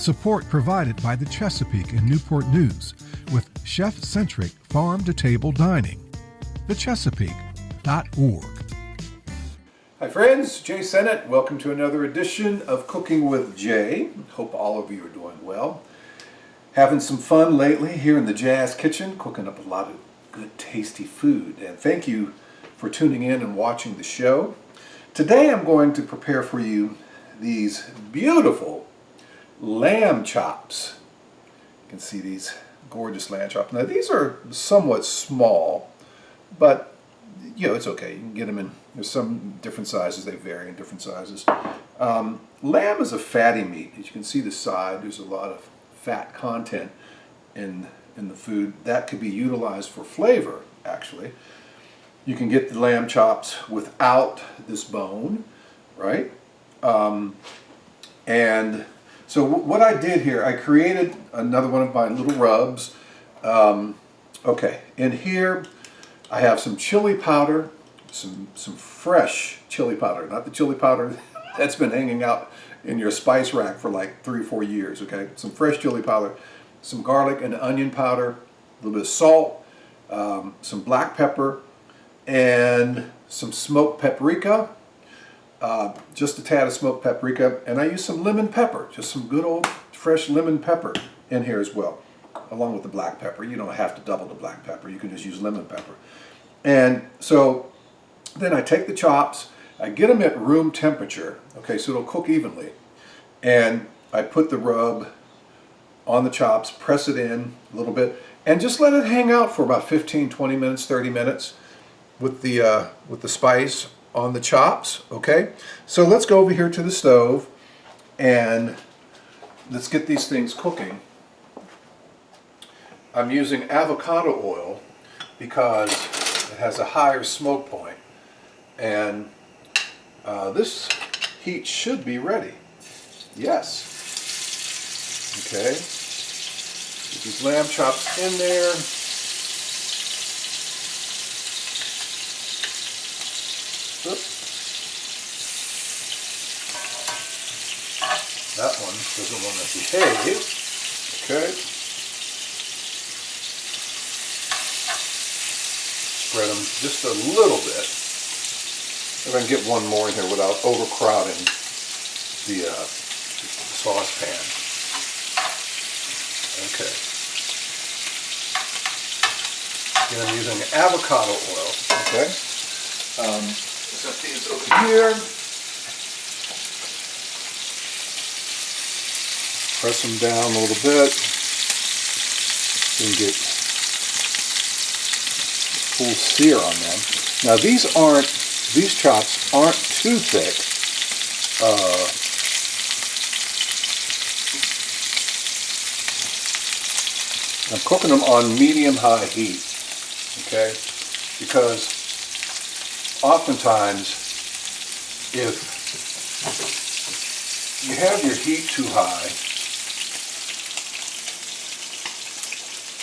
Support provided by the Chesapeake and Newport News with chef-centric farm-to-table dining. thechesapeake.org. Hi friends, Jay Sennett. Welcome to another edition of Cooking with Jay. Hope all of you are doing well. Having some fun lately here in the Jazz Kitchen, cooking up a lot of good tasty food. And thank you for tuning in and watching the show. Today I'm going to prepare for you these beautiful lamb chops. You can see these gorgeous lamb chops. Now these are somewhat small, but you know, it's okay. You can get them in, there's some different sizes. They vary in different sizes. Lamb is a fatty meat. As you can see the side, there's a lot of fat content in the food. That could be utilized for flavor, actually. You can get the lamb chops without this bone, right? And so what I did here, I created another one of my little rubs. Okay, in here, I have some chili powder, some fresh chili powder, not the chili powder that's been hanging out in your spice rack for like 3 or 4 years, okay? Some fresh chili powder, some garlic and onion powder, a little bit of salt, some black pepper, and some smoked paprika, just a tad of smoked paprika, and I use some lemon pepper, just some good old fresh lemon pepper in here as well, along with the black pepper. You don't have to double the black pepper, you can just use lemon pepper. And so then I take the chops, I get them at room temperature, okay, so it'll cook evenly. And I put the rub on the chops, press it in a little bit, and just let it hang out for about 15, 20 minutes, 30 minutes with the spice on the chops, okay? So let's go over here to the stove and let's get these things cooking. I'm using avocado oil because it has a higher smoke point, and this heat should be ready. Yes. Okay. Get these lamb chops in there. Oops. That one doesn't want to behave. Okay. Spread them just a little bit. If I can get one more in here without overcrowding the saucepan. Okay. Again, I'm using avocado oil. Okay. Set these over here. Press them down a little bit. Then get full sear on them. Now these chops aren't too thick. I'm cooking them on medium-high heat, okay? Because oftentimes, if you have your heat too high,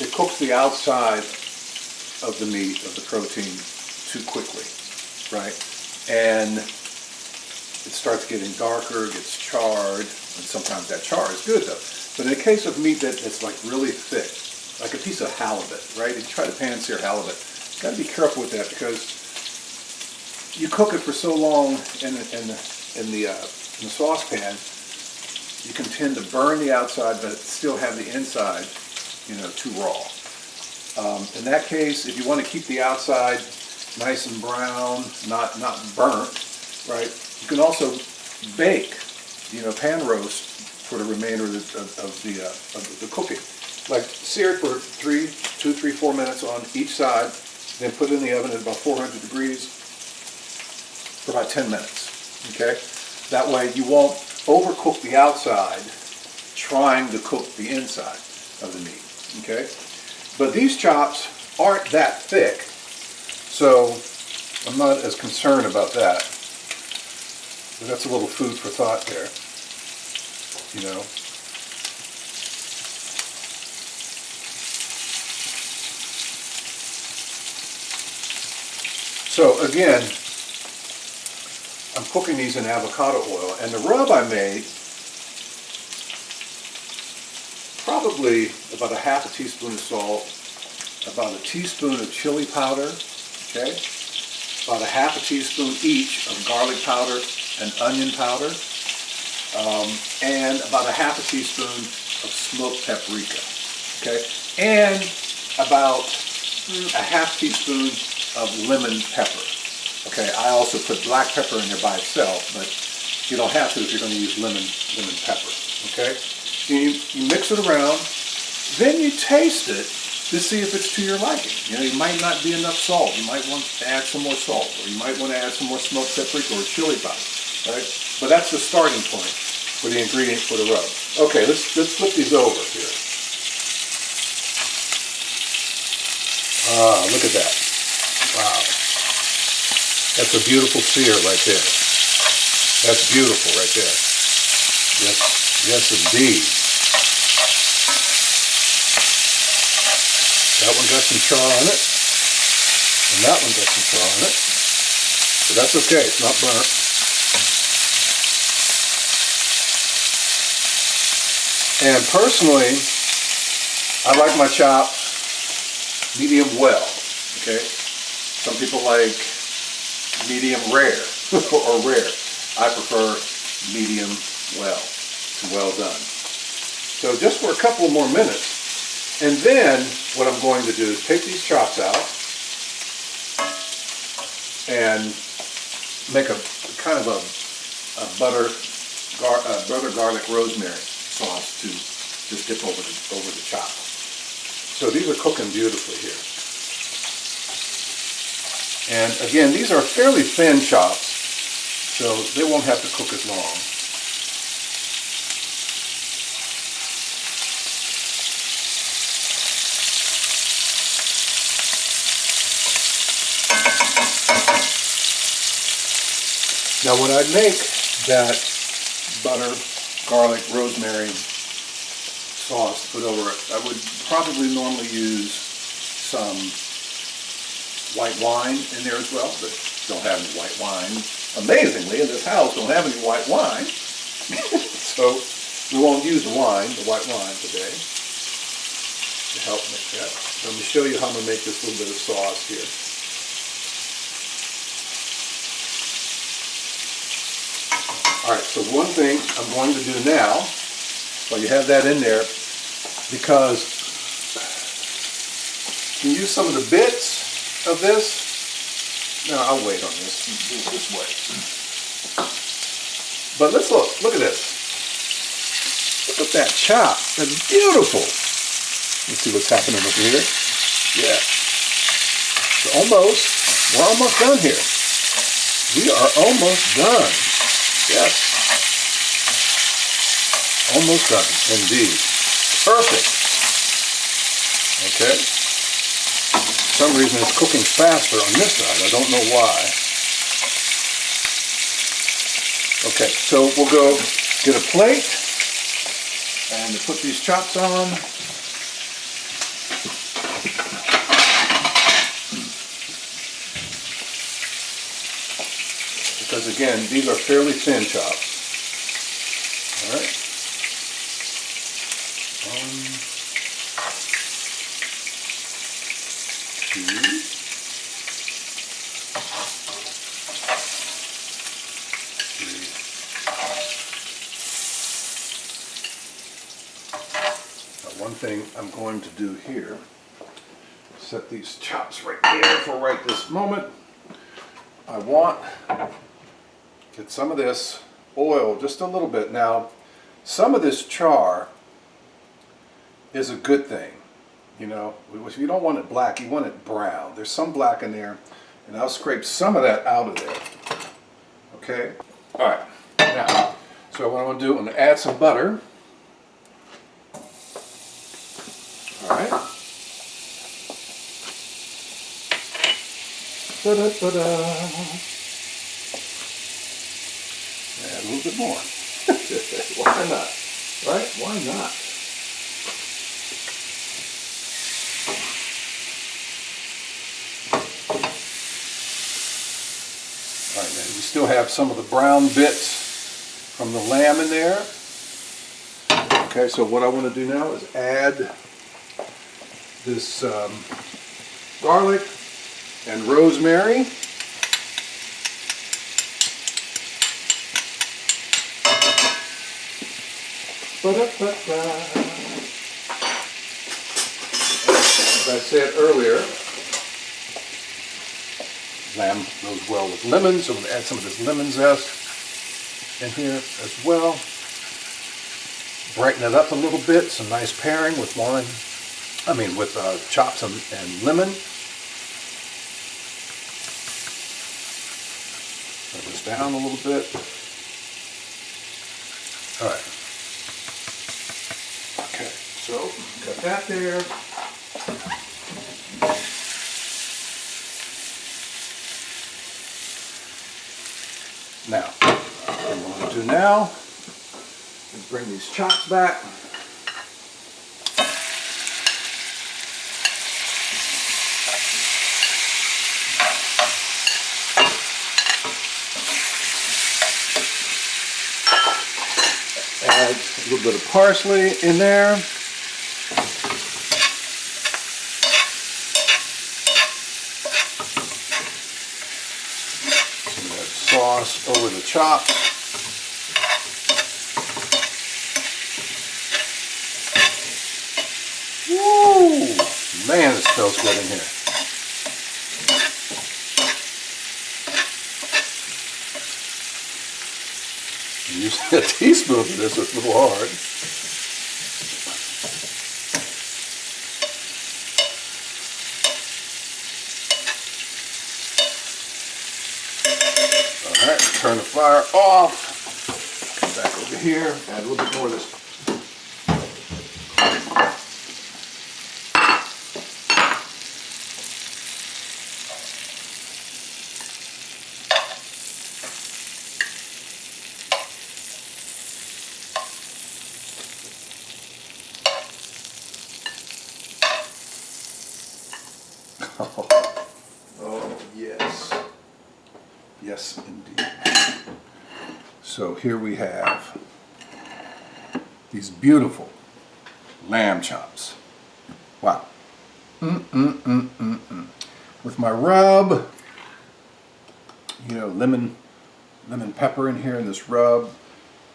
it cooks the outside of the meat, of the protein, too quickly, right? And it starts getting darker, gets charred, and sometimes that char is good though. But in the case of meat that's like really thick, like a piece of halibut, right? If you try to pan-sear halibut, you got to be careful with that because you cook it for so long in the saucepan, you can tend to burn the outside, but still have the inside, you know, too raw. In that case, if you want to keep the outside nice and brown, not burnt, right? You can also bake, you know, pan roast for the remainder of the cooking. Like sear it for 2, 3, 4 minutes on each side, then put it in the oven at about 400 degrees for about 10 minutes, okay? That way you won't overcook the outside trying to cook the inside of the meat, okay? But these chops aren't that thick, so I'm not as concerned about that. But that's a little food for thought there, you know. So again, I'm cooking these in avocado oil, and the rub I made probably about a half a teaspoon of salt, about a teaspoon of chili powder, okay? About a half a teaspoon each of garlic powder and onion powder, and about a half a teaspoon of smoked paprika, okay? And about a half teaspoon of lemon pepper, okay? I also put black pepper in there by itself, but you don't have to if you're going to use lemon pepper, okay? You mix it around, then you taste it to see if it's to your liking. You know, it might not be enough salt. You might want to add some more salt, or you might want to add some more smoked paprika or chili powder, right? But that's the starting point for the ingredient for the rub. Okay, let's flip these over here. Ah, look at that. Wow. That's a beautiful sear right there. That's beautiful right there. Yes, yes indeed. That one got some char on it, and that one got some char on it, but that's okay, it's not burnt. And personally, I like my chop medium well, okay? Some people like medium rare, or rare. I prefer medium well, well done. So just for a couple of more minutes, and then what I'm going to do is take these chops out and make a kind of a butter garlic rosemary sauce to just dip over the chop. So these are cooking beautifully here. And again, these are fairly thin chops, so they won't have to cook as long. Now when I make that butter, garlic, rosemary sauce to put over it, I would probably normally use some white wine in there as well, but don't have any white wine. Amazingly, in this house, don't have any white wine. So we won't use the white wine today to help make that. So let me show you how I'm going to make this little bit of sauce here. Alright, so one thing I'm going to do now, while you have that in there, because you can use some of the bits of this. No, I'll wait on this. Do it this way. But let's look at this. Look at that chop. That's beautiful. Let's see what's happening over here. Yeah. So we're almost done here. We are almost done. Yes. Almost done, indeed. Perfect. Okay. For some reason it's cooking faster on this side. I don't know why. Okay, so we'll go get a plate and put these chops on. Because again, these are fairly thin chops. All right. 1, 2, 3. Now, one thing I'm going to do here, set these chops right here for right this moment. I want get some of this oil, just a little bit. Now, some of this char is a good thing. You know, if you don't want it black, you want it brown. There's some black in there, and I'll scrape some of that out of there. Okay? All right. Now, so what I'm going to do, I'm going to add some butter. All right. Ta-da-ta-da. Add a little bit more. Why not? Right? Why not? All right, then we still have some of the brown bits from the lamb in there. Okay, so what I want to do now is add this garlic and rosemary. As I said earlier, lamb goes well with lemon, so I'm going to add some of this lemon zest in here as well. Brighten it up a little bit, some nice pairing with chops and lemon. Put this down a little bit. All right. Okay, so got that there. Now, what I'm going to do now is bring these chops back. Add a little bit of parsley in there. Some of that sauce over the chops. Woo! Man, it smells good in here. I'm using a teaspoon for this, so it's a little hard. Alright, turn the fire off. Come back over here, add a little bit more of this. Oh, yes. Yes, indeed. So here we have these beautiful lamb chops. Wow. With my rub, lemon pepper in here in this rub,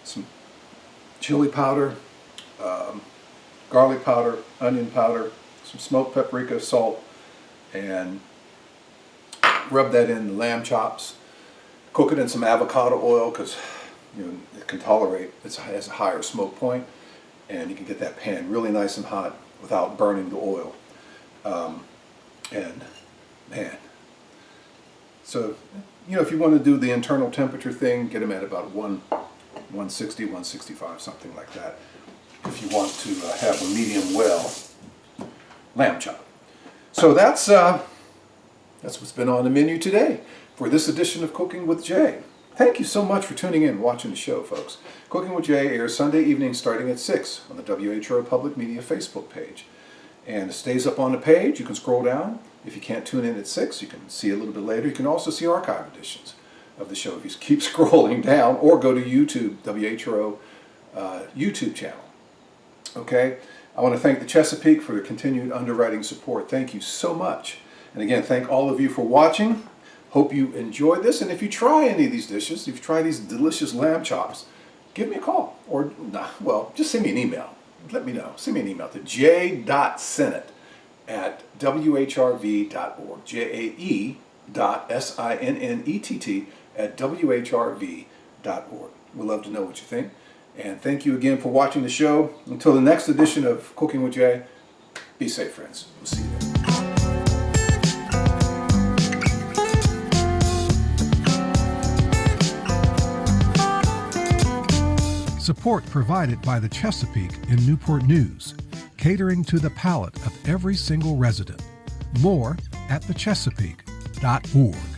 some chili powder, garlic powder, onion powder, some smoked paprika, salt, and rub that in the lamb chops. Cook it in some avocado oil because it can tolerate, it has a higher smoke point, and you can get that pan really nice and hot without burning the oil. And man, so if you want to do the internal temperature thing, get them at about 160, 165, something like that. If you want to have a medium well lamb chop. So that's what's been on the menu today for this edition of Cooking with Jay. Thank you so much for tuning in and watching the show, folks. Cooking with Jay airs Sunday evenings starting at 6 on the WHRO Public Media Facebook page. And it stays up on the page. You can scroll down. If you can't tune in at 6, you can see a little bit later. You can also see archive editions of the show if you keep scrolling down, or go to YouTube, WHRO YouTube channel. Okay? I want to thank the Chesapeake for their continued underwriting support. Thank you so much. And again, thank all of you for watching. Hope you enjoyed this. And if you try any of these dishes, if you try these delicious lamb chops, give me a call. Or, just send me an email. Let me know. Send me an email to j.sinnett@whrv.org. jae.sinnett@whrv.org. We'd love to know what you think. And thank you again for watching the show. Until the next edition of Cooking with Jay, be safe, friends. We'll see you then. Support provided by the Chesapeake in Newport News, catering to the palate of every single resident. More at thechesapeake.org.